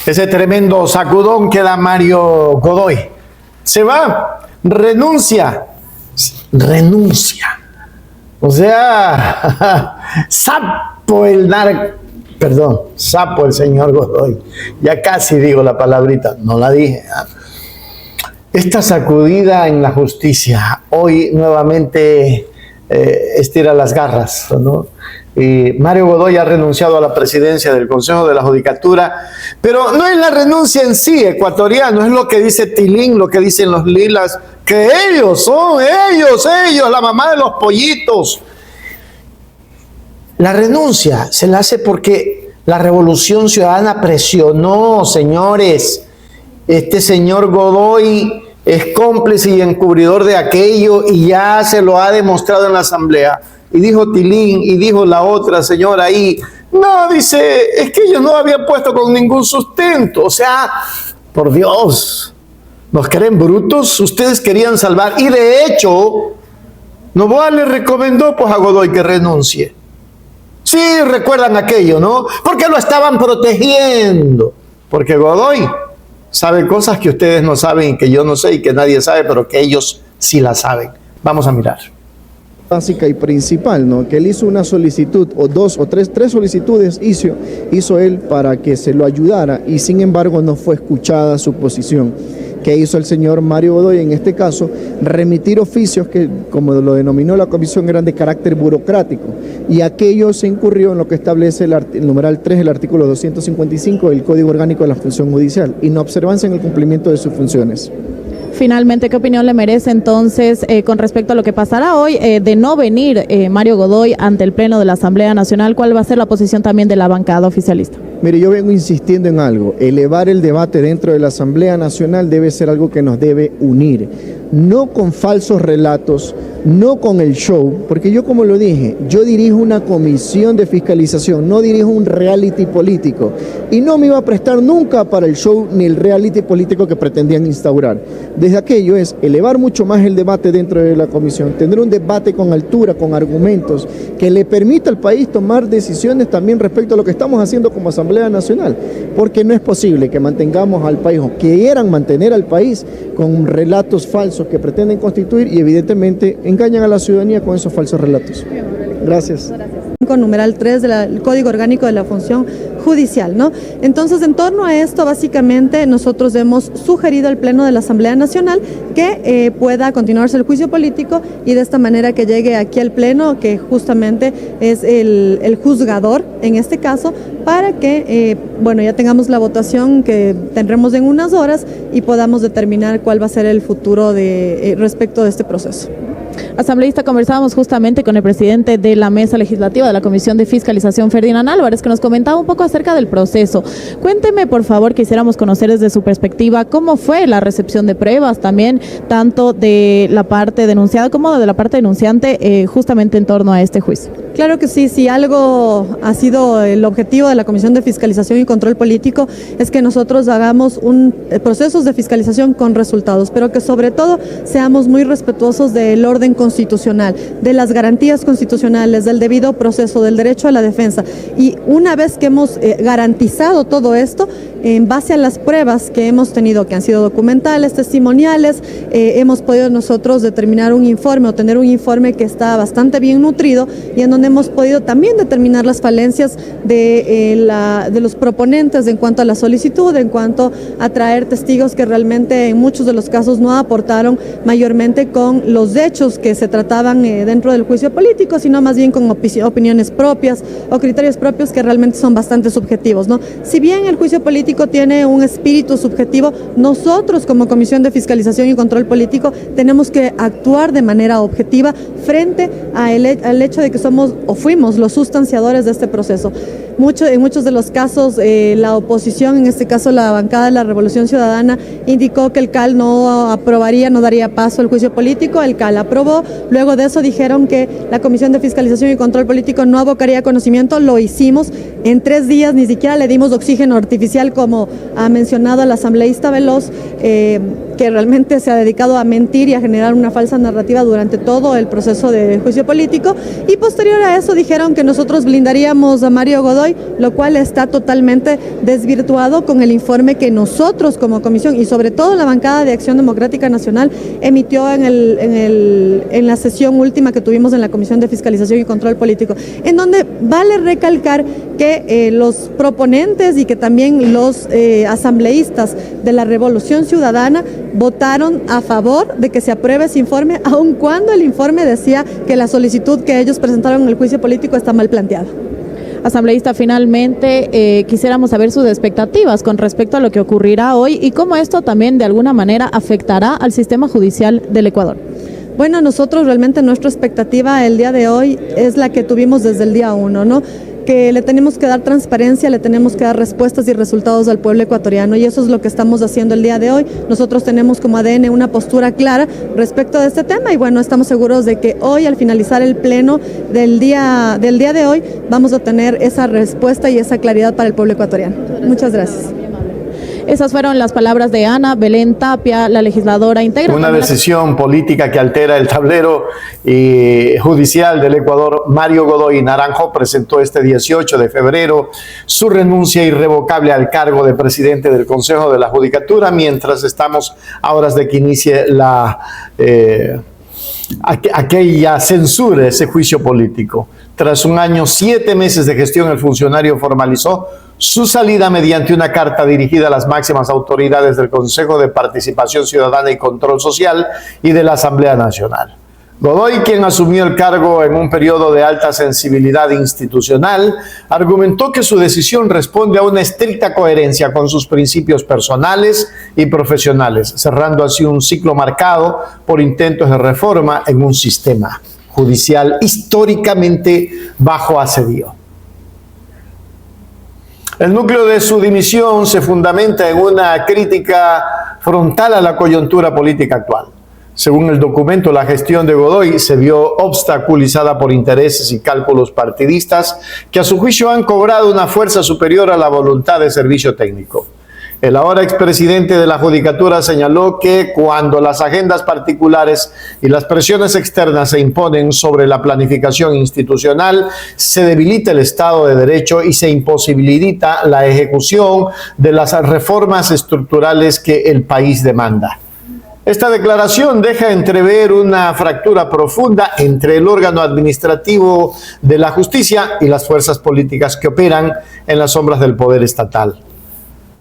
ese tremendo sacudón que da Mario Godoy. Se va, renuncia. O sea, sapo el señor Godoy. Ya casi digo la palabrita, no la dije. Esta sacudida en la justicia, hoy nuevamente estira las garras, ¿no? Mario Godoy ha renunciado a la presidencia del Consejo de la Judicatura, pero no es la renuncia en sí, ecuatoriano, es lo que dice Tilín, lo que dicen los lilas, que ellos son, la mamá de los pollitos. La renuncia se la hace porque la Revolución Ciudadana presionó, señores. Este señor Godoy es cómplice y encubridor de aquello y ya se lo ha demostrado en la Asamblea. Y dijo Tilín, y dijo la otra señora ahí, no, dice, es que ellos no habían puesto con ningún sustento. O sea, por Dios, ¿nos creen brutos? Ustedes querían salvar. Y de hecho, Noboa le recomendó pues a Godoy que renuncie. Sí, recuerdan aquello, ¿no? Porque lo estaban protegiendo. Porque Godoy sabe cosas que ustedes no saben y que yo no sé y que nadie sabe, pero que ellos sí las saben. Vamos a mirar. Básica y principal, ¿no? Que él hizo una solicitud, o dos o tres solicitudes hizo él para que se lo ayudara y sin embargo no fue escuchada su posición. ¿Qué hizo el señor Mario Godoy en este caso? Remitir oficios que, como lo denominó la comisión, eran de carácter burocrático y aquello se incurrió en lo que establece el numeral 3 del artículo 255 del Código Orgánico de la Función Judicial, inobservancia en el cumplimiento de sus funciones. Finalmente, ¿qué opinión le merece entonces con respecto a lo que pasará hoy de no venir Mario Godoy ante el Pleno de la Asamblea Nacional? ¿Cuál va a ser la posición también de la bancada oficialista? Mire, yo vengo insistiendo en algo. Elevar el debate dentro de la Asamblea Nacional debe ser algo que nos debe unir. No con falsos relatos, no con el show, porque yo, como lo dije, yo dirijo una comisión de fiscalización, no dirijo un reality político y no me iba a prestar nunca para el show ni el reality político que pretendían instaurar. Desde aquello es elevar mucho más el debate dentro de la comisión, tener un debate con altura, con argumentos, que le permita al país tomar decisiones también respecto a lo que estamos haciendo como Asamblea Nacional, porque no es posible que mantengamos al país, o quieran mantener al país con relatos falsos que pretenden constituir y evidentemente engañan a la ciudadanía con esos falsos relatos. Gracias. Con numeral 3 del Código Orgánico de la Función Judicial, ¿no? Entonces, en torno a esto, básicamente, nosotros hemos sugerido al Pleno de la Asamblea Nacional que pueda continuarse el juicio político y de esta manera que llegue aquí al Pleno, que justamente es el juzgador, en este caso, para que, ya tengamos la votación que tendremos en unas horas y podamos determinar cuál va a ser el futuro respecto de este proceso. Asambleísta, conversábamos justamente con el presidente de la Mesa Legislativa de la Comisión de Fiscalización, Ferdinand Álvarez, que nos comentaba un poco acerca del proceso. Cuénteme, por favor, quisiéramos conocer desde su perspectiva cómo fue la recepción de pruebas también, tanto de la parte denunciada como de la parte denunciante, justamente en torno a este juicio. Claro que sí, si algo ha sido el objetivo de la Comisión de Fiscalización y Control Político es que nosotros hagamos procesos de fiscalización con resultados, pero que sobre todo seamos muy respetuosos del orden constitucional, de las garantías constitucionales, del debido proceso, del derecho a la defensa. Y una vez que hemos garantizado todo esto, en base a las pruebas que hemos tenido, que han sido documentales, testimoniales, hemos podido nosotros determinar un informe o tener un informe que está bastante bien nutrido y en donde hemos podido también determinar las falencias de los proponentes en cuanto a la solicitud, en cuanto a traer testigos que realmente en muchos de los casos no aportaron mayormente con los hechos que se trataban dentro del juicio político, sino más bien con opiniones propias o criterios propios que realmente son bastante subjetivos, ¿no? Si bien el juicio político tiene un espíritu subjetivo, nosotros como Comisión de Fiscalización y Control Político tenemos que actuar de manera objetiva frente al hecho de que somos o fuimos los sustanciadores de este proceso. En muchos de los casos, la oposición, en este caso la bancada de la Revolución Ciudadana, indicó que el CAL no aprobaría, no daría paso al juicio político. El CAL aprobó. Luego de eso dijeron que la Comisión de Fiscalización y Control Político no abocaría conocimiento. Lo hicimos en 3 días, ni siquiera le dimos oxígeno artificial, como ha mencionado el asambleísta Veloz, que que realmente se ha dedicado a mentir y a generar una falsa narrativa durante todo el proceso de juicio político, y posterior a eso dijeron que nosotros blindaríamos a Mario Godoy, lo cual está totalmente desvirtuado con el informe que nosotros como comisión y sobre todo la bancada de Acción Democrática Nacional emitió en la sesión última que tuvimos en la Comisión de Fiscalización y Control Político, en donde vale recalcar que los proponentes y que también los asambleístas de la Revolución Ciudadana votaron a favor de que se apruebe ese informe, aun cuando el informe decía que la solicitud que ellos presentaron en el juicio político está mal planteada. Asambleísta, finalmente quisiéramos saber sus expectativas con respecto a lo que ocurrirá hoy y cómo esto también de alguna manera afectará al sistema judicial del Ecuador. Bueno, nosotros realmente nuestra expectativa el día de hoy es la que tuvimos desde el día 1, ¿no? Que le tenemos que dar transparencia, le tenemos que dar respuestas y resultados al pueblo ecuatoriano, y eso es lo que estamos haciendo el día de hoy. Nosotros tenemos como ADN una postura clara respecto de este tema y bueno, estamos seguros de que hoy al finalizar el pleno del día de hoy vamos a tener esa respuesta y esa claridad para el pueblo ecuatoriano. Muchas gracias. Esas fueron las palabras de Ana Belén Tapia, la legisladora íntegra. Una decisión política que altera el tablero judicial del Ecuador. Mario Godoy Naranjo presentó este 18 de febrero su renuncia irrevocable al cargo de presidente del Consejo de la Judicatura, mientras estamos a horas de que inicie aquella censura, ese juicio político. Tras un año, 7 meses de gestión, el funcionario formalizó su salida mediante una carta dirigida a las máximas autoridades del Consejo de Participación Ciudadana y Control Social y de la Asamblea Nacional. Godoy, quien asumió el cargo en un periodo de alta sensibilidad institucional, argumentó que su decisión responde a una estricta coherencia con sus principios personales y profesionales, cerrando así un ciclo marcado por intentos de reforma en un sistema judicial históricamente bajo asedio. El núcleo de su dimisión se fundamenta en una crítica frontal a la coyuntura política actual. Según el documento, la gestión de Godoy se vio obstaculizada por intereses y cálculos partidistas que a su juicio han cobrado una fuerza superior a la voluntad de servicio técnico. El ahora expresidente de la Judicatura señaló que cuando las agendas particulares y las presiones externas se imponen sobre la planificación institucional, se debilita el Estado de Derecho y se imposibilita la ejecución de las reformas estructurales que el país demanda. Esta declaración deja entrever una fractura profunda entre el órgano administrativo de la justicia y las fuerzas políticas que operan en las sombras del poder estatal.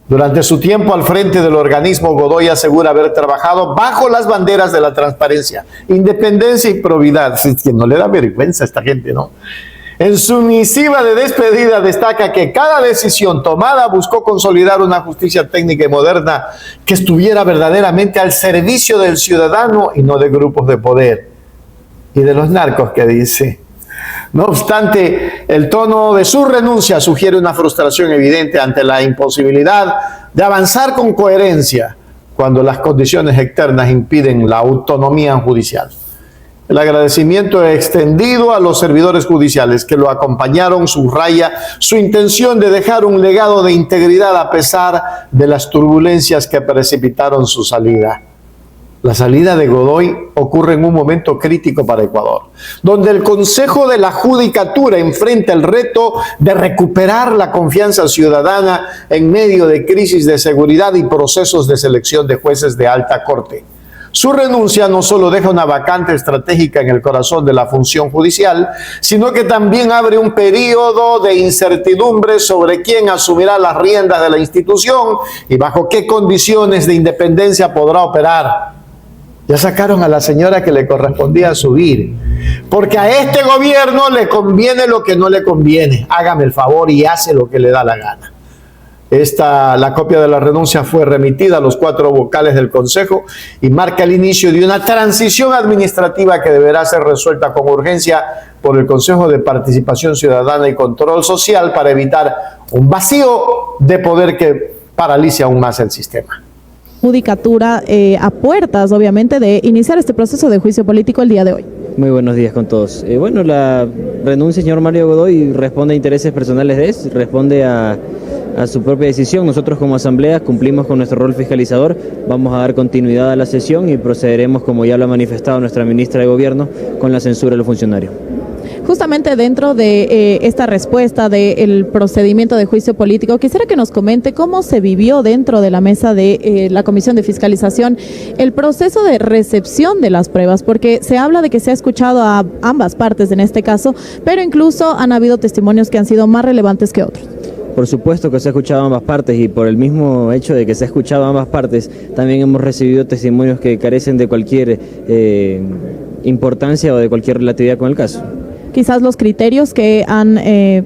Durante su tiempo al frente del organismo, Godoy asegura haber trabajado bajo las banderas de la transparencia, independencia y probidad. Es que no le da vergüenza a esta gente, ¿no? En su misiva de despedida destaca que cada decisión tomada buscó consolidar una justicia técnica y moderna que estuviera verdaderamente al servicio del ciudadano y no de grupos de poder y de los narcos, que dice. No obstante, el tono de su renuncia sugiere una frustración evidente ante la imposibilidad de avanzar con coherencia cuando las condiciones externas impiden la autonomía judicial. El agradecimiento extendido a los servidores judiciales que lo acompañaron subraya su intención de dejar un legado de integridad a pesar de las turbulencias que precipitaron su salida. La salida de Godoy ocurre en un momento crítico para Ecuador, donde el Consejo de la Judicatura enfrenta el reto de recuperar la confianza ciudadana en medio de crisis de seguridad y procesos de selección de jueces de alta corte. Su renuncia no solo deja una vacante estratégica en el corazón de la función judicial, sino que también abre un periodo de incertidumbre sobre quién asumirá las riendas de la institución y bajo qué condiciones de independencia podrá operar. Ya sacaron a la señora que le correspondía subir, porque a este gobierno le conviene lo que no le conviene. Hágame el favor y hace lo que le da la gana. La copia de la renuncia fue remitida a los 4 vocales del Consejo y marca el inicio de una transición administrativa que deberá ser resuelta con urgencia por el Consejo de Participación Ciudadana y Control Social para evitar un vacío de poder que paralice aún más el sistema. Judicatura a puertas, obviamente, de iniciar este proceso de juicio político el día de hoy. Muy buenos días con todos. Bueno, la renuncia del señor Mario Godoy responde a intereses personales de él, responde a a su propia decisión. Nosotros como Asamblea cumplimos con nuestro rol fiscalizador, vamos a dar continuidad a la sesión y procederemos, como ya lo ha manifestado nuestra ministra de Gobierno, con la censura de los funcionarios. Justamente dentro de esta respuesta del procedimiento de juicio político, quisiera que nos comente cómo se vivió dentro de la mesa de la Comisión de Fiscalización el proceso de recepción de las pruebas, porque se habla de que se ha escuchado a ambas partes en este caso, pero incluso han habido testimonios que han sido más relevantes que otros. Por supuesto que se ha escuchado a ambas partes, y por el mismo hecho de que se ha escuchado a ambas partes, también hemos recibido testimonios que carecen de cualquier importancia o de cualquier relatividad con el caso. Quizás los criterios que han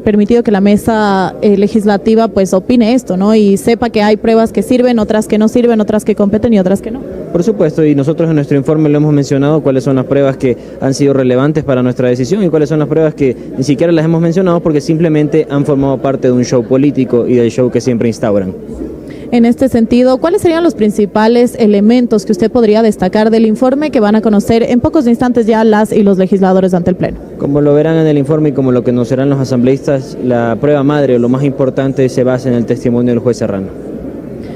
permitido que la mesa legislativa pues opine esto, ¿no? Y sepa que hay pruebas que sirven, otras que no sirven, otras que competen y otras que no. Por supuesto, y nosotros en nuestro informe lo hemos mencionado, cuáles son las pruebas que han sido relevantes para nuestra decisión y cuáles son las pruebas que ni siquiera las hemos mencionado porque simplemente han formado parte de un show político y del show que siempre instauran. En este sentido, ¿cuáles serían los principales elementos que usted podría destacar del informe que van a conocer en pocos instantes ya las y los legisladores ante el Pleno? Como lo verán en el informe y como lo conocerán los asambleístas, la prueba madre o lo más importante se basa en el testimonio del juez Serrano.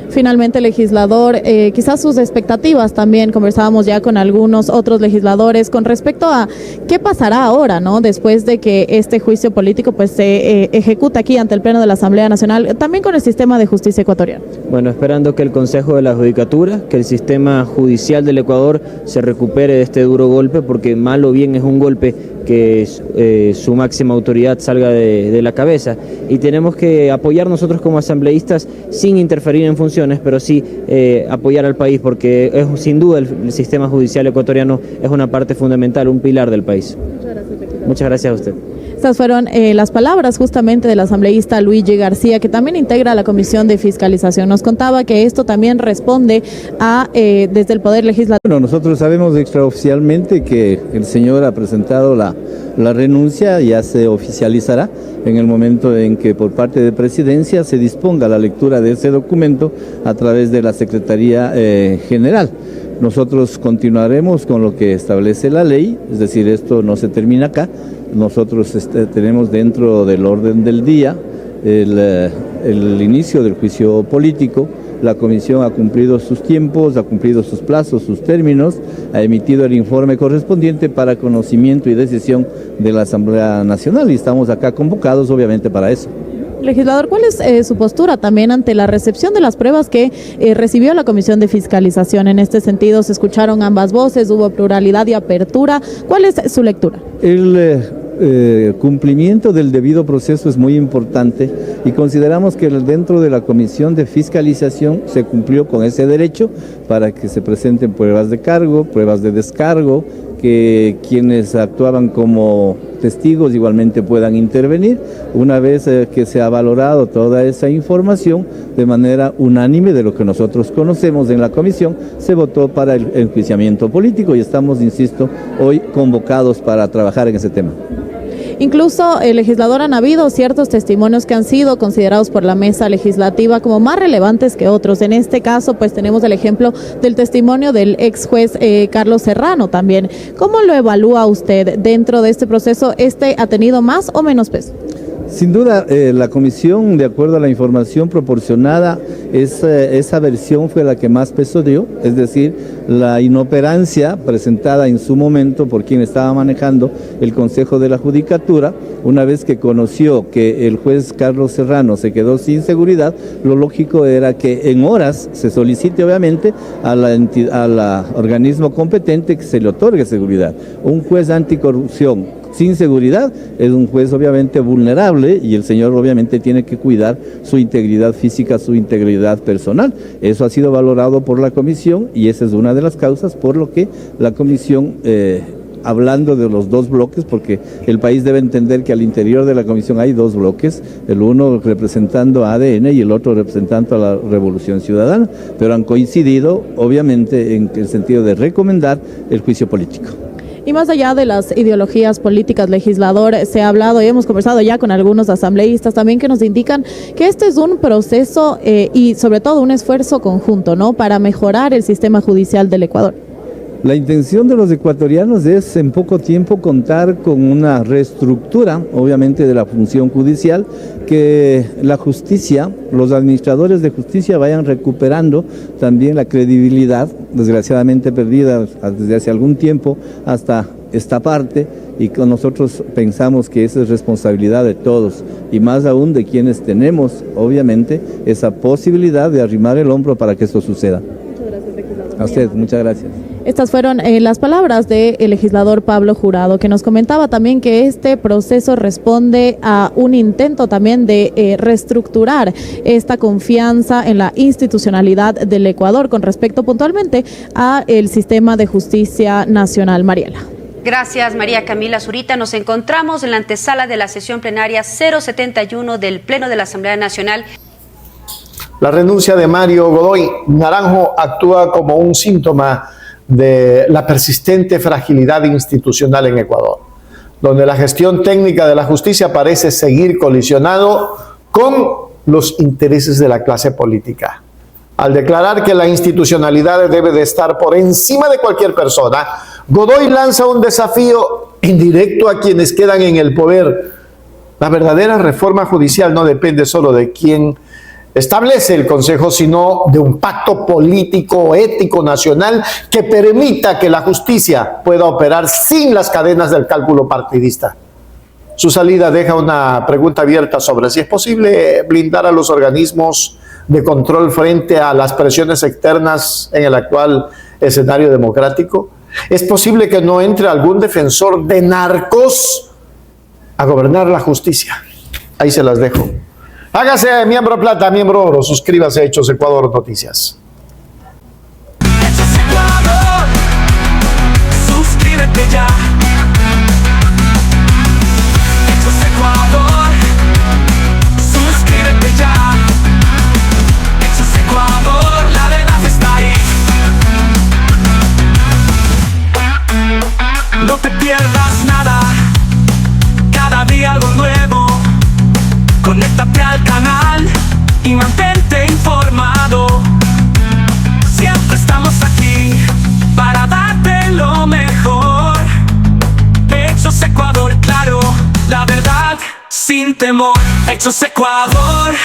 Finalmente, legislador, quizás sus expectativas también, conversábamos ya con algunos otros legisladores con respecto a qué pasará ahora, ¿no? Después de que este juicio político pues se ejecuta aquí ante el Pleno de la Asamblea Nacional, también con el sistema de justicia ecuatoriano. Bueno, esperando que el Consejo de la Judicatura, que el sistema judicial del Ecuador se recupere de este duro golpe, porque mal o bien es un golpe que su máxima autoridad salga de la cabeza, y tenemos que apoyar nosotros como asambleístas sin interferir en funciones, pero sí apoyar al país, porque sin duda el sistema judicial ecuatoriano es una parte fundamental, un pilar del país. Muchas gracias a usted. Estas fueron las palabras justamente del asambleísta Luigi García, que también integra la Comisión de Fiscalización. Nos contaba que esto también responde a desde el Poder Legislativo. Bueno, nosotros sabemos extraoficialmente que el señor ha presentado la renuncia, ya se oficializará en el momento en que por parte de Presidencia se disponga la lectura de ese documento a través de la Secretaría General. Nosotros continuaremos con lo que establece la ley, es decir, esto no se termina acá. Nosotros tenemos dentro del orden del día el inicio del juicio político. La comisión ha cumplido sus tiempos, ha cumplido sus plazos, sus términos, ha emitido el informe correspondiente para conocimiento y decisión de la Asamblea Nacional y estamos acá convocados obviamente para eso. Legislador, ¿cuál es su postura también ante la recepción de las pruebas que recibió la Comisión de Fiscalización? En este sentido, se escucharon ambas voces, hubo pluralidad y apertura. ¿Cuál es su lectura? El cumplimiento del debido proceso es muy importante y consideramos que dentro de la Comisión de Fiscalización se cumplió con ese derecho para que se presenten pruebas de cargo, pruebas de descargo, que quienes actuaban como testigos igualmente puedan intervenir. Una vez que se ha valorado toda esa información de manera unánime de lo que nosotros conocemos en la comisión, se votó para el enjuiciamiento político y estamos, insisto, hoy convocados para trabajar en ese tema. Incluso, el legislador, han habido ciertos testimonios que han sido considerados por la mesa legislativa como más relevantes que otros. En este caso, pues tenemos el ejemplo del testimonio del ex juez Carlos Serrano también. ¿Cómo lo evalúa usted dentro de este proceso? ¿Ha tenido más o menos peso? Sin duda, la comisión, de acuerdo a la información proporcionada, esa versión fue la que más peso dio, es decir, la inoperancia presentada en su momento por quien estaba manejando el Consejo de la Judicatura, una vez que conoció que el juez Carlos Serrano se quedó sin seguridad, lo lógico era que en horas se solicite obviamente al organismo competente que se le otorgue seguridad. Un juez anticorrupción sin seguridad es un juez obviamente vulnerable y el señor obviamente tiene que cuidar su integridad física, su integridad personal. Eso ha sido valorado por la comisión y esa es una de las causas por lo que la comisión, hablando de los dos bloques, porque el país debe entender que al interior de la comisión hay dos bloques, el uno representando a ADN y el otro representando a la Revolución Ciudadana, pero han coincidido obviamente en el sentido de recomendar el juicio político. Y más allá de las ideologías políticas, legislador, se ha hablado y hemos conversado ya con algunos asambleístas también que nos indican que este es un proceso y sobre todo un esfuerzo conjunto, ¿no?, para mejorar el sistema judicial del Ecuador. La intención de los ecuatorianos es en poco tiempo contar con una reestructura, obviamente, de la función judicial, que la justicia, los administradores de justicia vayan recuperando también la credibilidad, desgraciadamente perdida desde hace algún tiempo hasta esta parte, y con nosotros pensamos que esa es responsabilidad de todos, y más aún de quienes tenemos, obviamente, esa posibilidad de arrimar el hombro para que esto suceda. Muchas gracias, legislador. A usted, muchas gracias. Estas fueron las palabras del legislador Pablo Jurado, que nos comentaba también que este proceso responde a un intento también de reestructurar esta confianza en la institucionalidad del Ecuador con respecto puntualmente a el sistema de justicia nacional. Mariela. Gracias, María Camila Zurita. Nos encontramos en la antesala de la sesión plenaria 071 del Pleno de la Asamblea Nacional. La renuncia de Mario Godoy Naranjo actúa como un síntoma de la persistente fragilidad institucional en Ecuador, donde la gestión técnica de la justicia parece seguir colisionado con los intereses de la clase política. Al declarar que la institucionalidad debe de estar por encima de cualquier persona, Godoy lanza un desafío indirecto a quienes quedan en el poder. La verdadera reforma judicial no depende solo de quién establece el Consejo, sino de un pacto político, ético, nacional que permita que la justicia pueda operar sin las cadenas del cálculo partidista. Su salida deja una pregunta abierta sobre si es posible blindar a los organismos de control frente a las presiones externas en el actual escenario democrático. ¿Es posible que no entre algún defensor de narcos a gobernar la justicia? Ahí se las dejo. Hágase miembro plata, miembro oro, suscríbase a Hechos Ecuador Noticias. Hechos Ecuador, suscríbete ya. Hechos Ecuador, suscríbete ya. Hechos Ecuador, la verdad está ahí. No te pierdas nada, cada día algo nuevo. Conéctate al canal y mantente informado. Siempre estamos aquí para darte lo mejor. Hechos Ecuador, claro, la verdad sin temor. Hechos Ecuador.